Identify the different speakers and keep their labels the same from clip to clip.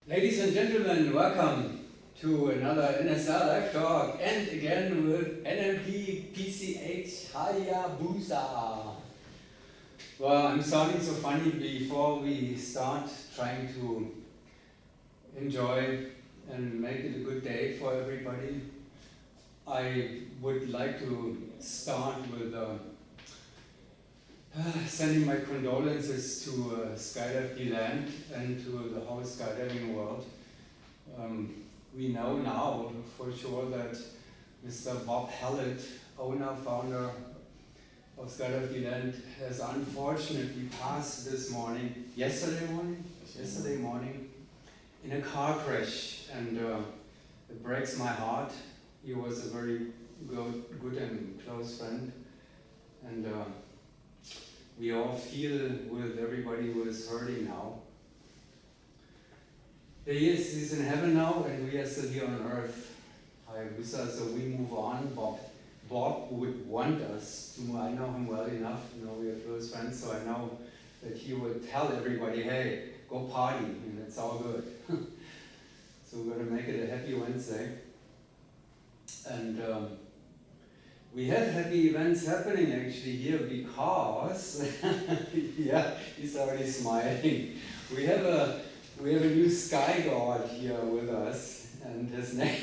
Speaker 1: Ladies and gentlemen, welcome to another NSL Live Talk, and again with NMP PCH HayaBusa. Well, I'm sounding so funny. Before we start trying to enjoy and make it a good day for everybody, I would like to start with sending my condolences to Skydive Land and to the whole skydiving world. We know now for sure that Mr. Bob Hallett, owner, founder of Skydive Land, has unfortunately passed yesterday morning, in a car crash, and it breaks my heart. He was a very good and close friend, and we all feel with everybody who is hurting now. He's in heaven now, and we are still here on earth, HayaBusa, so we move on. Bob would want us to, I know him well enough, we are close friends, so I know that he would tell everybody, hey, go party, and it's all good. So we're going to make it a happy Wednesday. And we have happy events happening actually here because, yeah, he's already smiling. We have a new sky god here with us, and his name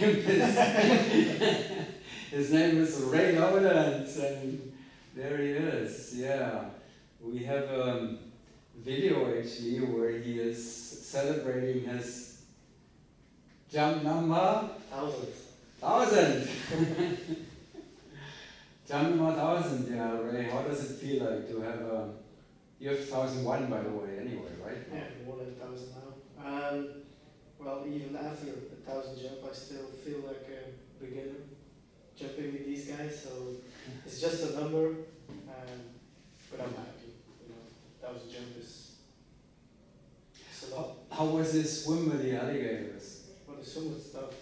Speaker 1: is Ray Lawrence, and there he is. Yeah, we have a video actually where he is celebrating his jump number 1,000. Jump number 1,000, yeah, Ray. How does it feel like to have you have 1,001 by the way, anyway, right?
Speaker 2: Yeah, more than 1,000 now. Well, even after 1,000 jump, I still feel like a beginner jumping with these guys. So it's just a number, but I'm happy. 1,000 jump is a lot.
Speaker 1: How was this swim with the alligators?
Speaker 2: Well, the swim was tough.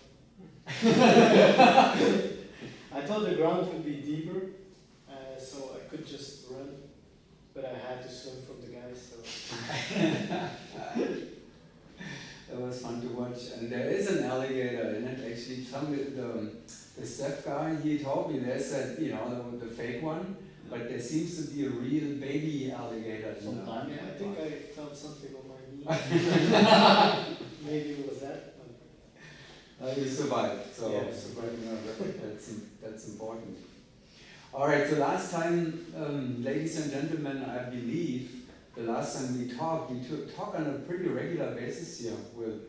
Speaker 2: I thought the ground would be deeper, so I could just run, but I had to swim from the guys. So.
Speaker 1: It was fun to watch, and there is an alligator in it. Actually, the staff guy, he told me there's that, the fake one, but there seems to be a real baby alligator.
Speaker 2: I think I felt something on my knee. Maybe it was that.
Speaker 1: You survived, so
Speaker 2: yeah,
Speaker 1: that's important. All right, so last time, ladies and gentlemen, I believe the last time we talked on a pretty regular basis here with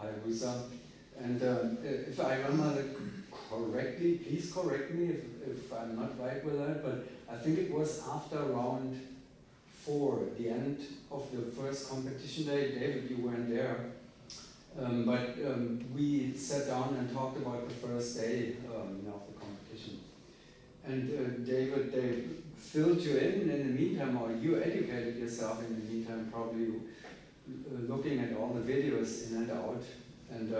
Speaker 1: HayaBusa, and if I remember correctly, please correct me if I'm not right with that, but I think it was after round 4, the end of the first competition day. David, you weren't there. But we sat down and talked about the first day of the competition. And David, they filled you in the meantime, or you educated yourself in the meantime, probably looking at all the videos in and out. And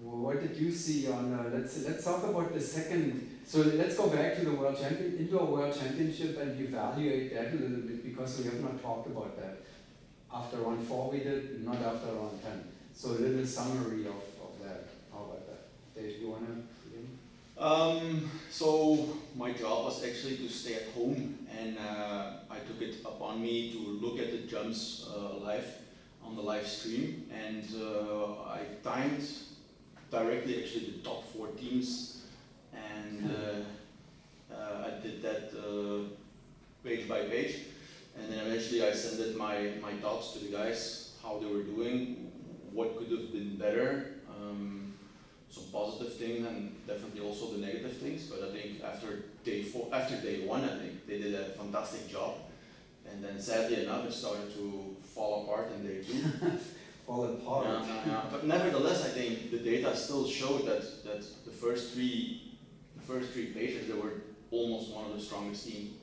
Speaker 1: what did you see on, let's talk about the second, so let's go back to the Indoor World Championship and evaluate that a little bit, because we have not talked about that. After round 4 we did, not after round 10. So a little summary of that. How about that? Dave, you want to begin?
Speaker 3: So my job was actually to stay at home, and I took it upon me to look at the jumps live on the live stream, and I timed directly actually the top 4 teams, and I did that page by page, and then eventually I sent my thoughts to the guys, how they were doing, what could have been better, some positive things and definitely also the negative things. But I think after day 1, I think they did a fantastic job. And then sadly enough, it started to fall apart in day 2.
Speaker 1: Fall apart.
Speaker 3: Yeah. But nevertheless, I think the data still showed that the first three pages, they were almost one of the strongest team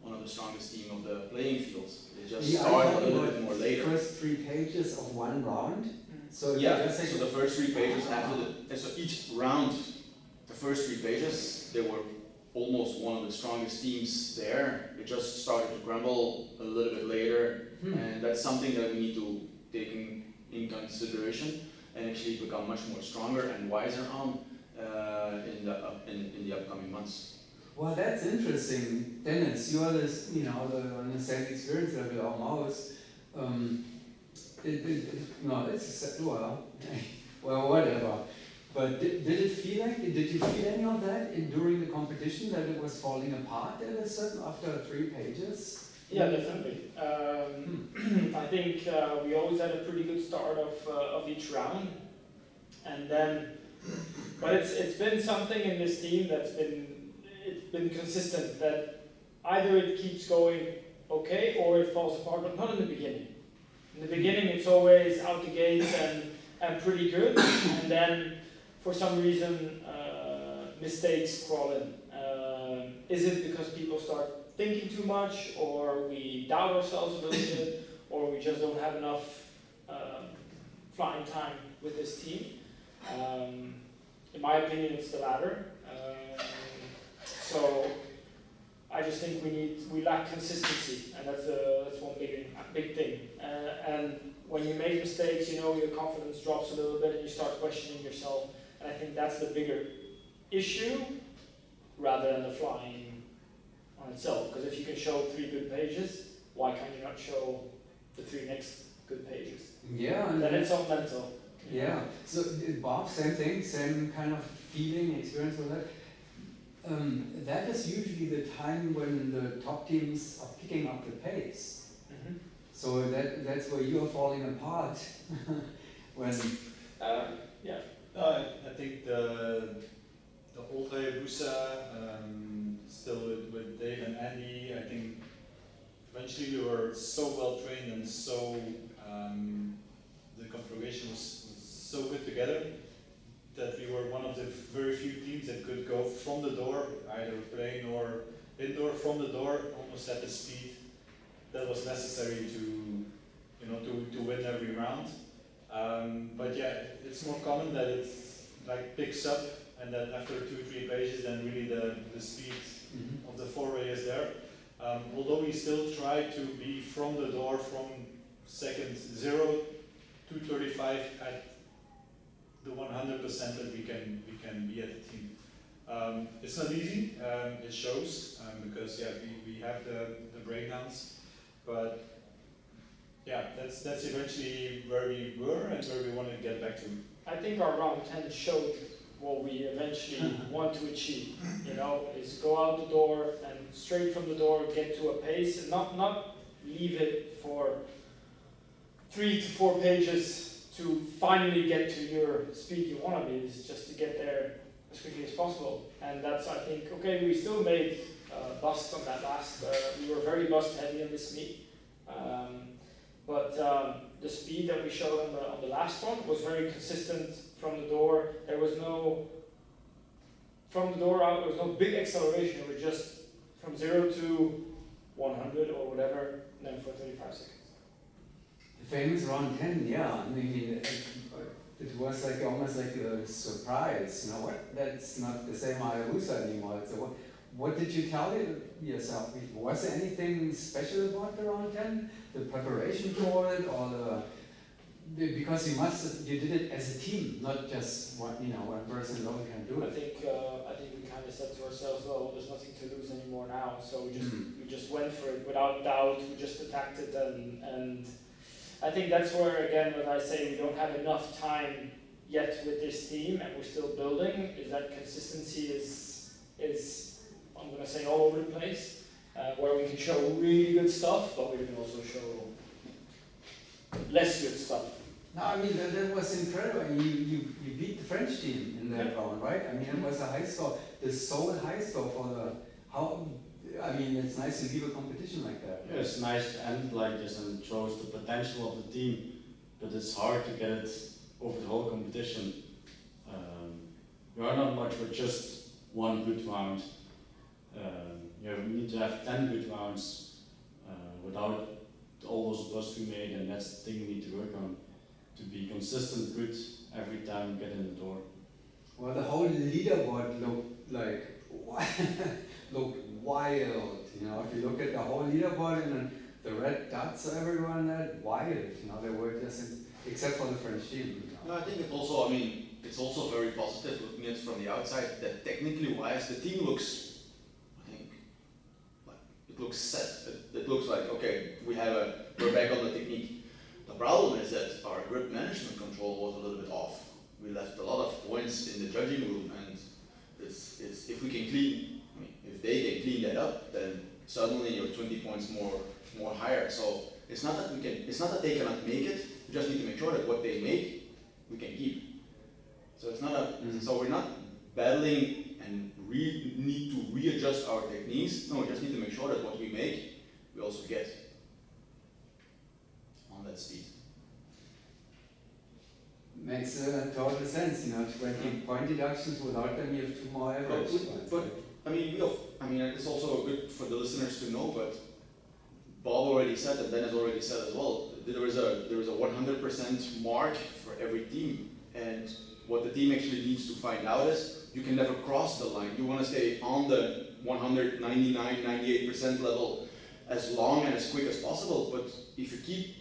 Speaker 3: of the playing fields. They just started a little bit more later.
Speaker 1: First 3 pages of one round. So
Speaker 3: yeah, so the first 3 pages so each round, the first 3 pages, they were almost one of the strongest teams there. It just started to crumble a little bit later, and that's something that we need to take in consideration and actually become much more stronger and wiser on in the upcoming months.
Speaker 1: Well, that's interesting, Dennis. You are this, on the same experience level almost. No, it's well, whatever. But did it feel like? Did you feel any of that during the competition, that it was falling apart at a certain after 3 pages?
Speaker 4: Yeah, definitely. I think we always had a pretty good start of each round, and then, but it's been something in this team that's been consistent, that either it keeps going okay or it falls apart, but not in the beginning. In the beginning, it's always out the gates and pretty good, and then for some reason mistakes crawl in. Is it because people start thinking too much, or we doubt ourselves a little bit, or we just don't have enough flying time with this team? In my opinion, it's the latter. So I just think we lack consistency, and that's one big thing. And when you make mistakes, your confidence drops a little bit, and you start questioning yourself. And I think that's the bigger issue, rather than the flying on itself. Because if you can show 3 good pages, why can't you not show the 3 next good pages?
Speaker 1: Yeah, and
Speaker 4: then it's all mental.
Speaker 1: Yeah. So Bob, same thing, same kind of feeling, experience with that. That is usually the time when the top teams are picking up the pace.
Speaker 4: Mm-hmm.
Speaker 1: So that's where you are falling apart. When
Speaker 4: yeah.
Speaker 5: I think the old HayaBusa, still with Dave and Andy, I think eventually we were so well trained and so the configuration was so good together that we were one of the very few teams that could go from the door, either plane or indoor, from the door, almost at the speed that was necessary to win every round. But yeah, it's more common that it like picks up, and that after 2-3 pages, then really the speed of the foray is there. Although we still try to be from the door from second 0 to 35 at the 100% that we can be at the team. It's not easy. It shows because we have the breakdowns, but yeah, that's eventually where we were and where we want to get back to.
Speaker 4: I think our round 10 showed what we eventually want to achieve. Is go out the door and straight from the door get to a pace, and not leave it for 3 to 4 pages to finally get to your speed you want to be. Is just to get there as quickly as possible. And that's, I think, okay. We still made busts on that last. We were very bust heavy on this meet. But the speed that we showed on the last one was very consistent from the door. There was no, from the door out, there was no big acceleration. It was just from 0 to 100 or whatever, and then for 35 seconds.
Speaker 1: the famous round 10, yeah, I mean, it was like almost like a surprise. What? That's not the same HayaBusa anymore. So what did you tell yourself before? Was there anything special about the round 10? The preparation for it, or because you did it as a team, not just one person alone can do
Speaker 4: I
Speaker 1: it.
Speaker 4: think we kind of said to ourselves, well, there's nothing to lose anymore now, so we just went for it without doubt. We just attacked it, and I think that's where, again, when I say we don't have enough time yet with this team and we're still building, is that consistency is I'm going to say all over the place, where we can show really good stuff, but we can also show less good stuff.
Speaker 1: No, I mean, that was incredible. You beat the French team in that round, right? I mean, it was a high score, the sole high score for it's nice to leave a competition like that.
Speaker 6: Yeah, it's nice to end like this, and it shows the potential of the team, but it's hard to get it over the whole competition. You are not much with just one good round. We need to have 10 good rounds without all those busts we made, and that's the thing we need to work on, to be consistent good every time we get in the door.
Speaker 1: Well, the whole leaderboard looked wild. If you look at the whole leaderboard and the red dots everywhere, that wild. They were just except for the French team.
Speaker 3: No, I think it's also very positive looking at it from the outside that technically wise the team looks, I think, like it looks set. It looks like, okay, we're back on the technique. The problem is that our grip management control was a little bit off. We left a lot of points in the judging room, and it's if we can clean, if they can clean that up, then suddenly you're 20 points more higher. So it's not that they cannot make it. We just need to make sure that what they make, we can keep. So it's not so we're not battling and need to readjust our techniques. No, we just need to make sure that what we make, we also get on that speed.
Speaker 1: Makes total sense, 20 point deductions, without them you have 2 more average.
Speaker 3: But it's also good for the listeners to know, but Bob already said, and Dennis already said as well, there is a 100% mark for every team, and what the team actually needs to find out is you can never cross the line. You want to stay on the 199, 98% level as long and as quick as possible, but if you keep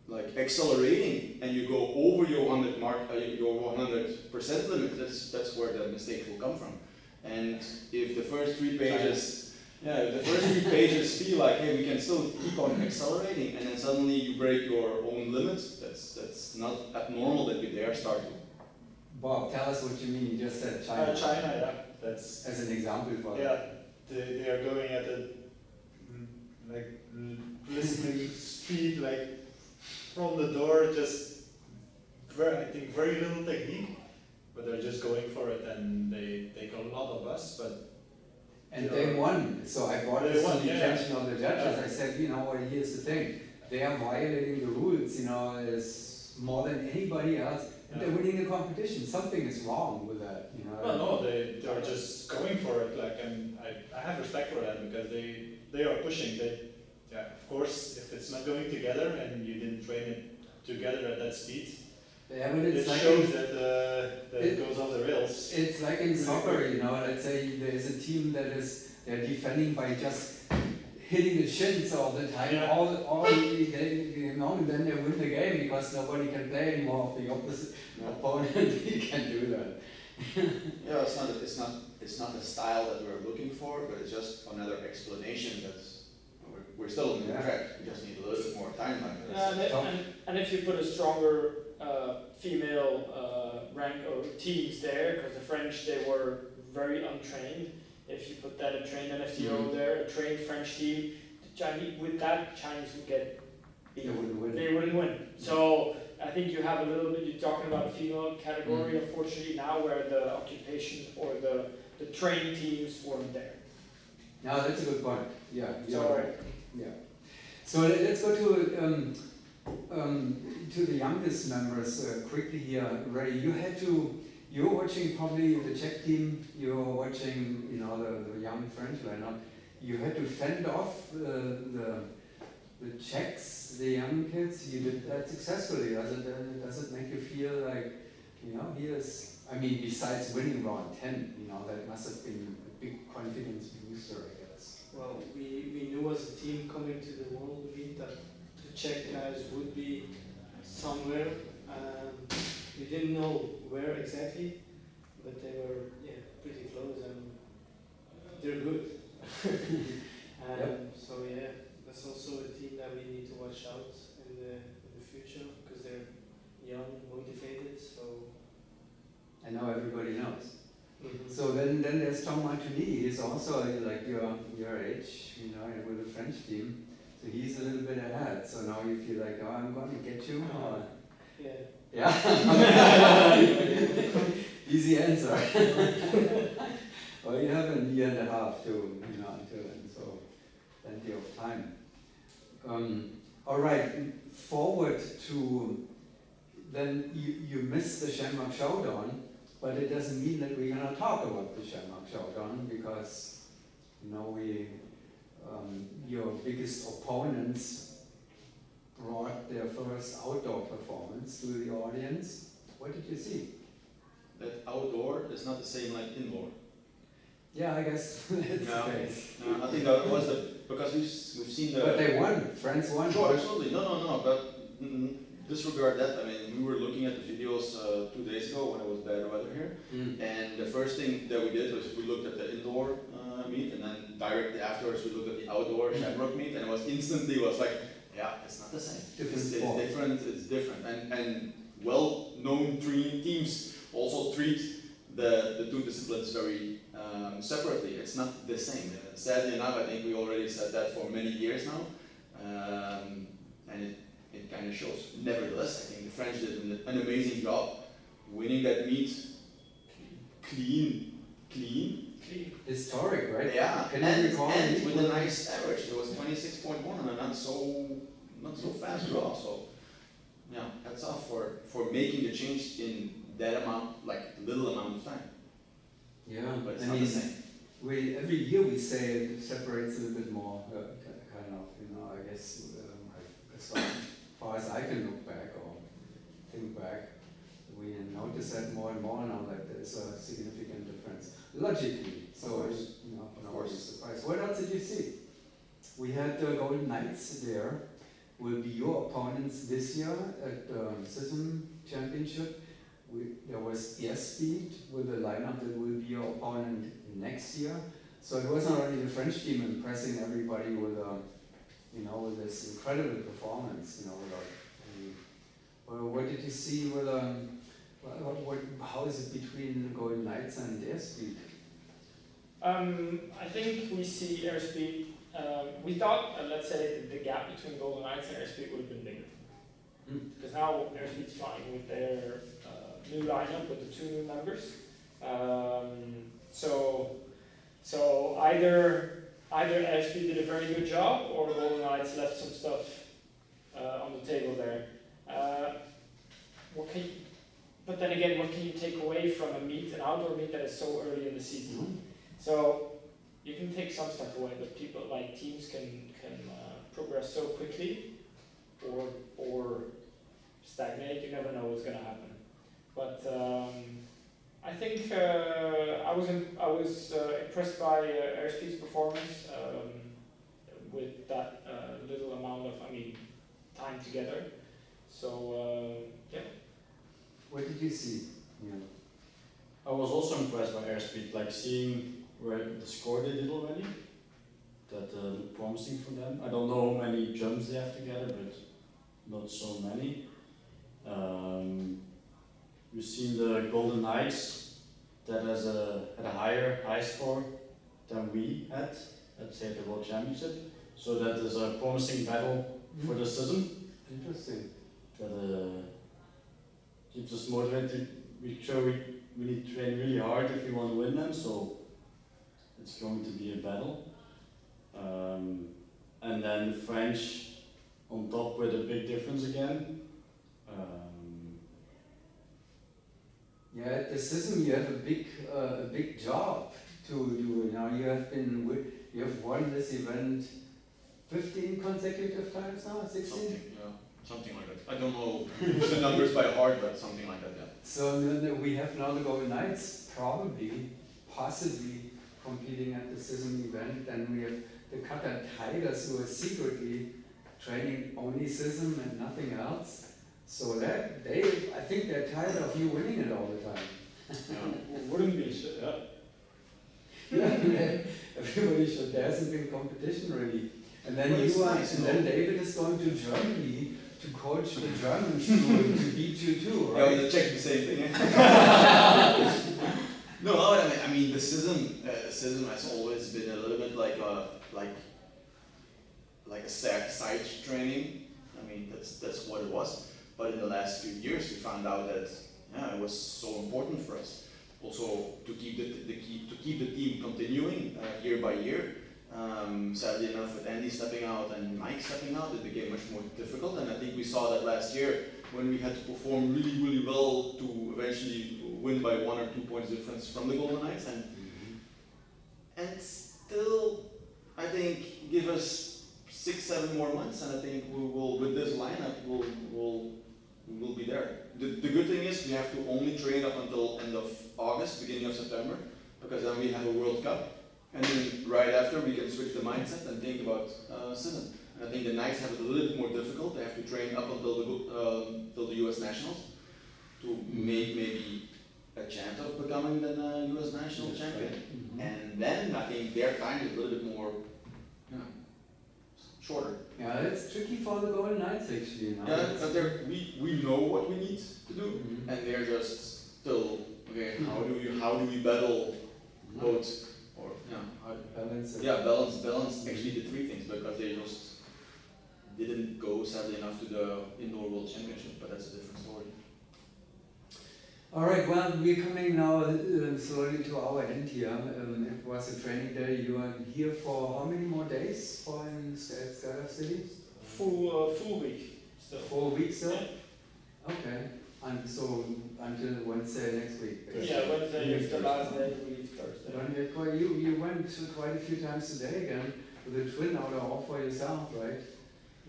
Speaker 3: like accelerating and you go over your 100 mark, your 100% limit, that's where the mistakes will come from. And if the first 3 pages, feel like, hey, we can still keep on accelerating, and then suddenly you break your own limits, that's not abnormal that you dare start to.
Speaker 1: Bob, tell us what you mean. You just said China.
Speaker 5: China, yeah. That's
Speaker 1: as an example for
Speaker 5: that. They are going at a listening speed, like from the door, just very little technique, but they're just going for it, and they take a lot of us, but.
Speaker 1: And they won, so I brought this to the attention of the judges. I said, here's the thing, they are violating the rules, as more than anybody else, and they're winning the competition. Something is wrong with that,
Speaker 5: Well, no, they are just going for it, and I have respect for that, because they are pushing. Of course, if it's not going together and you didn't train it together at that speed, it shows that it goes off the rails.
Speaker 1: It's like in soccer, let's say there's a team they're defending by just hitting the shins all the time, all the game long, and then they win the game because nobody can play anymore of the opposite opponent. He can do that.
Speaker 3: It's not the style that we're looking for, but it's just another explanation that's we're still on the track. We just need a little bit more time.
Speaker 4: And if you put a stronger female rank or teams there, because the French, they were very untrained. If you put that a trained NFTO there, a trained French team, the Chinese would get beat. They wouldn't win. So I think you have a little bit. You're talking about a female category, unfortunately now, where the occupation or the trained teams weren't there.
Speaker 1: No, that's a good point. Yeah.
Speaker 4: Sorry.
Speaker 1: Yeah. So let's go to the youngest members quickly here. Ray, you're watching probably the Czech team. You're watching, the young French lineup. You had to fend off the Czechs, the young kids. You did that successfully. Does it make you feel like, besides winning round 10, that must have been a big confidence booster, I guess.
Speaker 2: Well, we knew as a team coming to the World Meet that the Czech guys would be somewhere. We didn't know where exactly, but they were pretty close, and they're good. So that's also a team that we need to watch out in the future, because they're young, motivated. So
Speaker 1: I know everybody knows. So then there's Tom Martini. He's also like your age, with the French team. So he's a little bit ahead. So now you feel like, I'm going to get you. Yeah. Easy answer. Well, you have a year and a half to, until then, so plenty of time. All right, forward to then you missed the Shamrock Showdown. But it doesn't mean that we're going to talk about the Shamrock Showdown, because your biggest opponents brought their first outdoor performance to the audience. What did you see?
Speaker 3: That outdoor is not the same like indoor.
Speaker 1: Yeah, I guess that's the case.
Speaker 3: No, I think that was because we've seen the.
Speaker 1: But they won. France won.
Speaker 3: Sure, absolutely. No. But disregard that. I mean, we were looking at the videos 2 days ago when it was bad weather here, and the first thing that we did was we looked at the indoor meet, and then directly afterwards we looked at the outdoor Shamrock meet, and it was instantly like, yeah, it's not the same. It's different. It's different, and well-known teams also treat the two disciplines very separately. It's not the same. Sadly enough, I think we already said that for many years now, and it kind of shows. Nevertheless, I think the French did an amazing job winning that meet clean.
Speaker 1: Historic, right?
Speaker 3: Yeah,
Speaker 1: Can you
Speaker 3: and
Speaker 1: recall
Speaker 3: with a nice average. It was 26.1 and a not so fast draw. So yeah, hats off for making the change in that amount, like little amount of time.
Speaker 1: Yeah,
Speaker 3: But it's
Speaker 1: I
Speaker 3: not
Speaker 1: mean,
Speaker 3: the same.
Speaker 1: every year we say it separates a little bit more, kind of, I guess, as far as I can look back or think back, we notice that more and more now that there's a significant difference, logically. So,
Speaker 3: Of course.
Speaker 1: surprise. What else did you see? We had the Golden Knights there, will be your opponents this year at the SISM Championship. There was Airspeed with a lineup that will be your opponent next year. So it wasn't only the French team impressing everybody with with this incredible performance. What did you see with how is it between Golden Knights and Airspeed?
Speaker 4: I think we see Airspeed. We thought, let's say, the gap between Golden Knights and Airspeed would have been bigger. Because now Airspeed's flying with their new lineup with the 2 new members. So either Airspeed did a very good job, or Golden Knights left some stuff on the table there. But then again, what can you take away from an outdoor meet that is so early in the season? So you can take some stuff away, but teams can progress so quickly, or stagnate. You never know what's going to happen. But I think I was impressed by Airspeed's performance with that little amount of time together. So yeah.
Speaker 1: What did you see? Yeah.
Speaker 6: I was also impressed by Airspeed, like seeing where the score they did already. That looked promising for them. I don't know how many jumps they have together, but not so many. We've seen the Golden Knights that had a high score than we had at say the World Championship. So that is a promising battle for the season.
Speaker 1: Interesting.
Speaker 6: That keeps us motivated. We need to train really hard if we want to win them. So it's going to be a battle. And then the French on top with a big difference again.
Speaker 1: Yeah, at the SISM you have a big job to do. Now you have won this event 15 consecutive times now, 16?
Speaker 3: Something like that. I don't know the numbers by heart, but something like that, yeah.
Speaker 1: So we have now the Golden Knights possibly competing at the SISM event, and we have the Qatar Tigers who are secretly training only SISM and nothing else. So I think they're tired of you winning it all the time.
Speaker 4: Wouldn't be,
Speaker 1: yeah. Everybody should. There hasn't been competition really. And then then David is going to Germany to coach the Germans to beat you too, right?
Speaker 3: Yeah, we check the same thing. No, I mean the SISM has always been a little bit like a side training. I mean that's what it was. But in the last few years, we found out that it was so important for us also to keep the team continuing year by year. Sadly enough, with Andy stepping out and Mike stepping out, it became much more difficult. And I think we saw that last year when we had to perform really, really well to eventually win by 1 or 2 points difference from the Golden Knights, and still, I think, give us 6-7 more months, and I think we will, with this lineup, we'll be there. The good thing is we have to only train up until end of August, beginning of September, because then we have a World Cup, and then right after we can switch the mindset and think about SISM. And I think the Knights have it a little bit more difficult. They have to train up until the US Nationals to make maybe a chance of becoming the US National Champion. And then I think their time is a little bit more, you know, shorter.
Speaker 1: Yeah, it's tricky for the Golden Knights actually. You know?
Speaker 3: Yeah, but we know what we need to do, and they're just still okay. How do we battle both, or
Speaker 1: balance it.
Speaker 3: yeah, balance actually the three things, because they just didn't go sadly enough to the indoor world championship, but that's a different story.
Speaker 1: All right, well, we're coming now slowly to our end here. It was a training day. You are here for how many more days for in Skydive City?
Speaker 4: Full week. So
Speaker 1: 4 weeks still? Okay. And so until Wednesday next week?
Speaker 4: yeah, Wednesday is the last day, we leave Thursday.
Speaker 1: You went quite a few times today again with a twin hour all for yourself, right?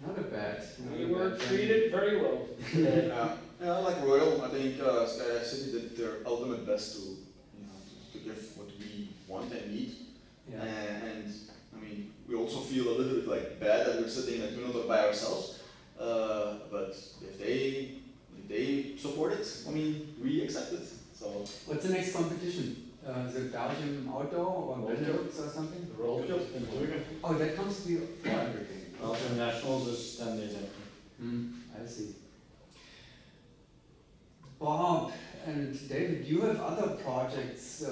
Speaker 1: Not a bad.
Speaker 4: We were treated very well.
Speaker 3: Yeah, like Royal, I think Skydive City did their ultimate best to, you know, to give what we want and need.
Speaker 1: Yeah.
Speaker 3: And I mean, we also feel a little bit like bad that we're sitting at Twin by ourselves. But if they support it, I mean, we accept it. So
Speaker 1: what's the next competition? Is it Belgium outdoor or Benelux or something? Oh, that comes to be for everything.
Speaker 6: Belgium Nationals is 10 days after.
Speaker 1: I see. Bob and David, you have other projects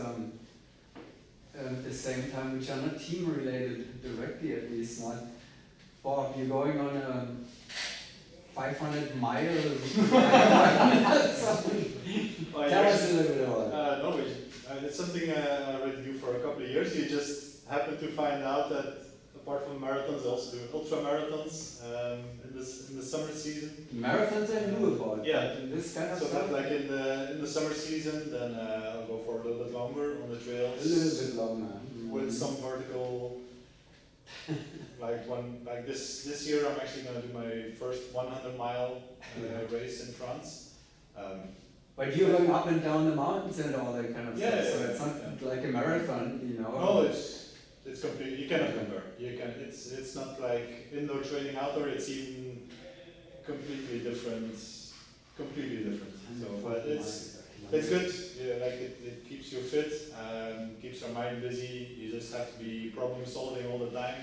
Speaker 1: at the same time which are not team related directly, at least not. Bob, you're going on a 500-mile Tell us a little bit about it.
Speaker 5: No, it's something I already do for a couple of years. You just happen to find out that apart from marathons, I also do ultra marathons in the summer season.
Speaker 1: Marathons I knew about.
Speaker 5: Yeah.
Speaker 1: This kind of
Speaker 5: So
Speaker 1: stuff.
Speaker 5: that like in the summer season, then I'll go for a little bit longer on the trails.
Speaker 1: A little bit longer.
Speaker 5: With some vertical. Like this year, I'm actually going to do my first 100-mile race in France.
Speaker 1: But you're going up and down the mountains and all that kind of
Speaker 5: Yeah,
Speaker 1: stuff. So
Speaker 5: yeah,
Speaker 1: it's not like a marathon, you know.
Speaker 5: No, it's complete. You cannot compare. You can. It's not like indoor training, outdoor. It's even completely different. Completely different. So, but it's good. Yeah, like it keeps you fit, keeps your mind busy. You just have to be problem solving all the time.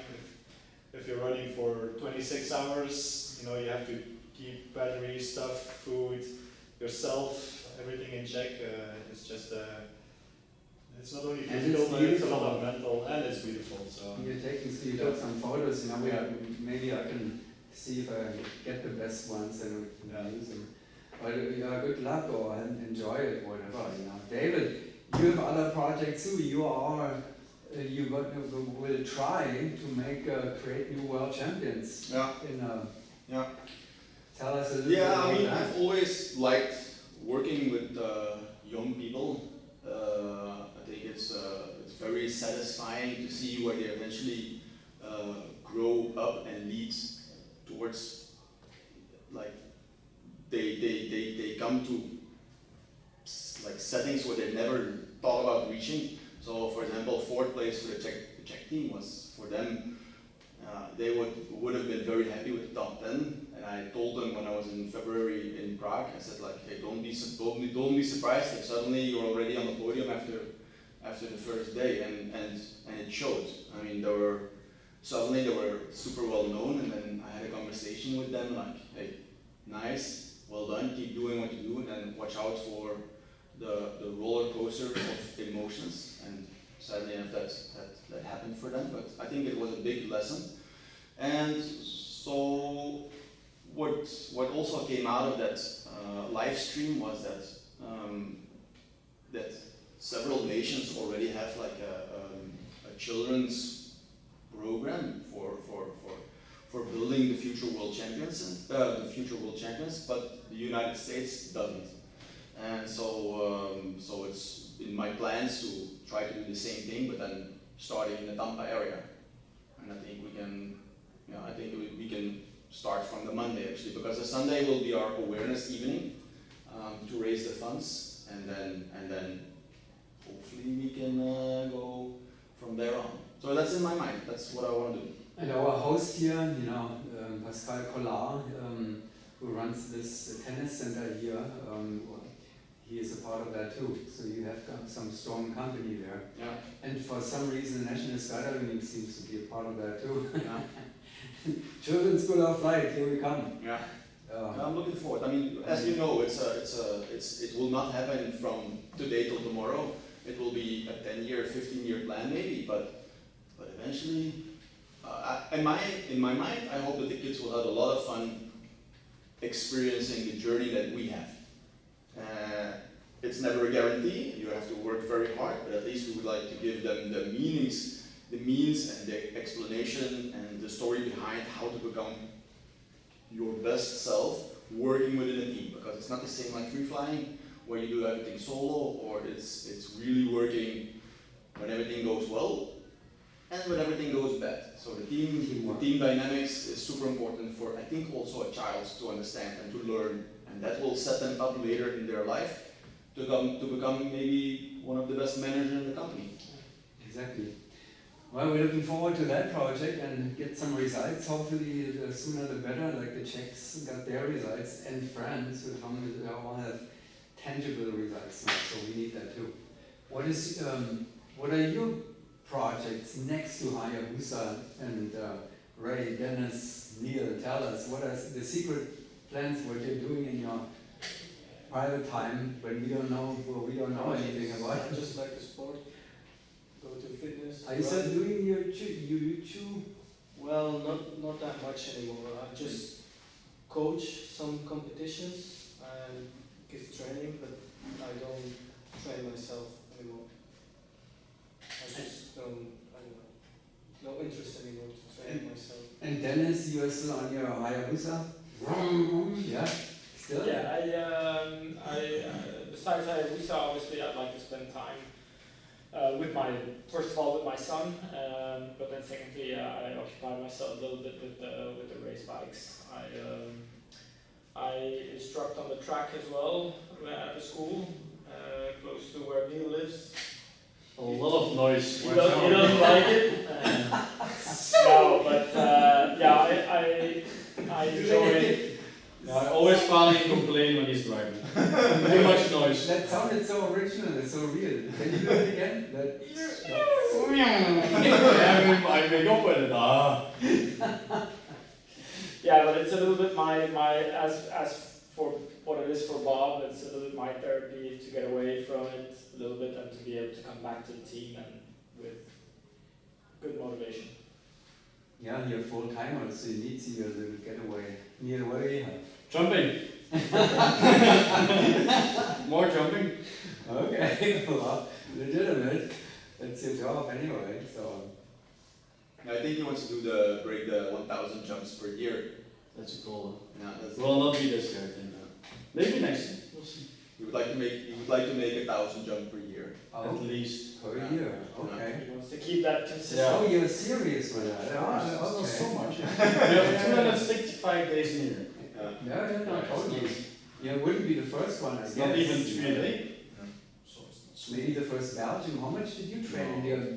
Speaker 5: If you're running for 26 hours, you know you have to keep battery stuff, food, yourself, everything in check. It's just it's not only physical, but it's a lot of mental, and it's beautiful. So
Speaker 1: You took some photos, you know. Maybe I can see if I get the best ones and we can use them. But good luck or enjoy it, whatever, you know. David, you have other projects too. You will try to create new world champions.
Speaker 3: Yeah.
Speaker 1: Tell us a little bit
Speaker 3: Yeah,
Speaker 1: about
Speaker 3: I mean,
Speaker 1: that.
Speaker 3: I've always liked working with young people. I think it's very satisfying to see where they eventually grow up and lead towards, like, they come to like settings where they never thought about reaching. So, for example, fourth place for the Czech team was for them. They would have been very happy with the top 10, and I told them when I was in February in Prague, I said like, hey, don't be surprised if suddenly you're already on the podium after the first day, and it showed. I mean, suddenly they were super well known, and then I had a conversation with them like, hey, nice, well done, keep doing what you do, and then watch out for the roller coaster of emotions. And sadly enough, that happened for them, but I think it was a big lesson. And so what also came out of that live stream was that that several nations already have like a children's program for building the future world champions, but the United States doesn't. And so it's in my plans to try to do the same thing, but then starting in the Tampa area. And I think we can start from the Monday actually, because the Sunday will be our awareness evening to raise the funds, and then hopefully we can go from there on. So that's in my mind. That's what I want to do.
Speaker 1: And our host here, Pascal Collard, who runs this tennis center here, he is a part of that too. So you have got some strong company there.
Speaker 3: Yeah.
Speaker 1: And for some reason, National Skydiving League seems to be a part of that too.
Speaker 3: Yeah.
Speaker 1: Children's School of Flight, here we come.
Speaker 3: Yeah. I'm looking forward. I mean, as you know, it will not happen from today till tomorrow. It will be a 10-year, 15-year plan maybe, but eventually, in my mind, I hope that the kids will have a lot of fun experiencing the journey that we have. It's never a guarantee. You have to work very hard, but at least we would like to give them the means and the explanation and the story behind how to become your best self working within a team, because it's not the same like free flying where you do everything solo, or it's really working when everything goes well and when everything goes bad. So the team dynamics is super important for, I think, also a child to understand and to learn, and that will set them up later in their life to become maybe one of the best managers in the company.
Speaker 1: Exactly. Well, we're looking forward to that project and get some results. Hopefully, the sooner the better. Like the Czechs got their results, and France, who told me they all have tangible results now. So we need that too. What are your projects next to HayaBusa? And Ray, Dennis, Neil, tell us what are the secret plans? What you're doing in your private time when we don't know anything about
Speaker 2: I
Speaker 1: it.
Speaker 2: just like the sport. Go to fitness.
Speaker 1: Are you still doing your YouTube?
Speaker 2: Well, not that much anymore. I just coach some competitions and give training, but I don't train myself anymore. I just don't, I don't know, no interest anymore to train myself.
Speaker 1: And Dennis, you are still on your HayaBusa? Yeah, still?
Speaker 4: Yeah, I besides HayaBusa, obviously I'd like to spend time first of all with my son, but then secondly, I occupy myself a little bit with the race bikes. I instruct on the track as well at the school, close to where Neil lives.
Speaker 6: A lot of noise.
Speaker 4: He doesn't like it. No, but I enjoy it.
Speaker 6: Yeah, I always finally complain when he's driving. Too much noise.
Speaker 1: That sounded so original, it's so real. Can you do it again?
Speaker 6: I make up with it.
Speaker 4: Yeah, but it's a little bit my as for what it is for Bob, it's a little bit my therapy to get away from it a little bit and to be able to come back to the team and with good motivation.
Speaker 1: Yeah, you're full-timer, so you need to your little getaway. Neil, what do you have?
Speaker 6: Jumping. More jumping.
Speaker 1: Okay, well, legitimate. That's your job anyway, so.
Speaker 3: I think he wants to break the 1,000 jumps per year.
Speaker 6: That's a goal.
Speaker 3: Yeah, that's
Speaker 6: Will not be this year, I think. Maybe next year. We'll see.
Speaker 3: He would like to make 1,000 jumps per year.
Speaker 1: Oh,
Speaker 6: At least.
Speaker 1: per
Speaker 3: Yeah.
Speaker 1: year, okay.
Speaker 4: He wants to keep that consistent.
Speaker 6: Yeah.
Speaker 1: Oh, you're serious with that?
Speaker 6: That's
Speaker 1: Oh,
Speaker 6: not so
Speaker 1: okay.
Speaker 6: much. We have 265 days in a year.
Speaker 1: No,
Speaker 6: Yeah,
Speaker 1: totally.
Speaker 6: it's
Speaker 1: Yeah, it wouldn't be the first one, I guess.
Speaker 6: not even 3 a day. So it's not so
Speaker 1: Maybe the first Belgium. How much did you train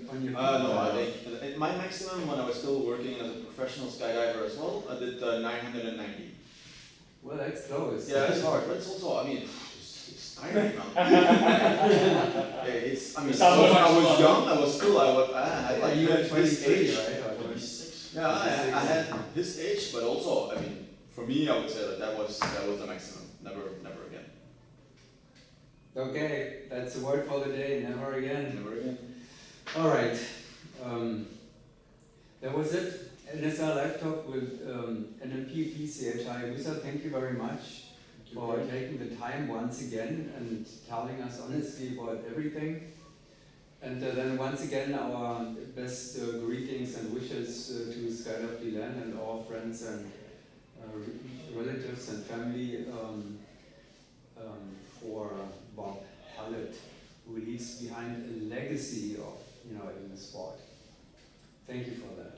Speaker 1: on your
Speaker 3: No, I think my maximum when I was still working as a professional skydiver as well, I did 990.
Speaker 1: Well, that's close.
Speaker 3: Yeah, it's hard, but it's also, I mean, it's tiring now.
Speaker 4: It's not so much
Speaker 3: I was
Speaker 6: fun.
Speaker 3: young, I had like
Speaker 1: you were
Speaker 3: his
Speaker 1: 23,
Speaker 3: age.
Speaker 1: right? Or
Speaker 6: 26.
Speaker 3: Yeah, I had his age, but also, I mean, for me, I would say that was the maximum. Never again.
Speaker 1: Okay, that's the word for the day. Never again.
Speaker 3: Never again.
Speaker 1: All right. That was it. NSL Live Talk with NMP PCH HayaBusa. Thank you very much for taking the time once again and telling us honestly about everything. And then once again, our best greetings and wishes to Skydive Milan and all friends and relatives and family for Bob Hallett, who leaves behind a legacy of in the sport. Thank you for that.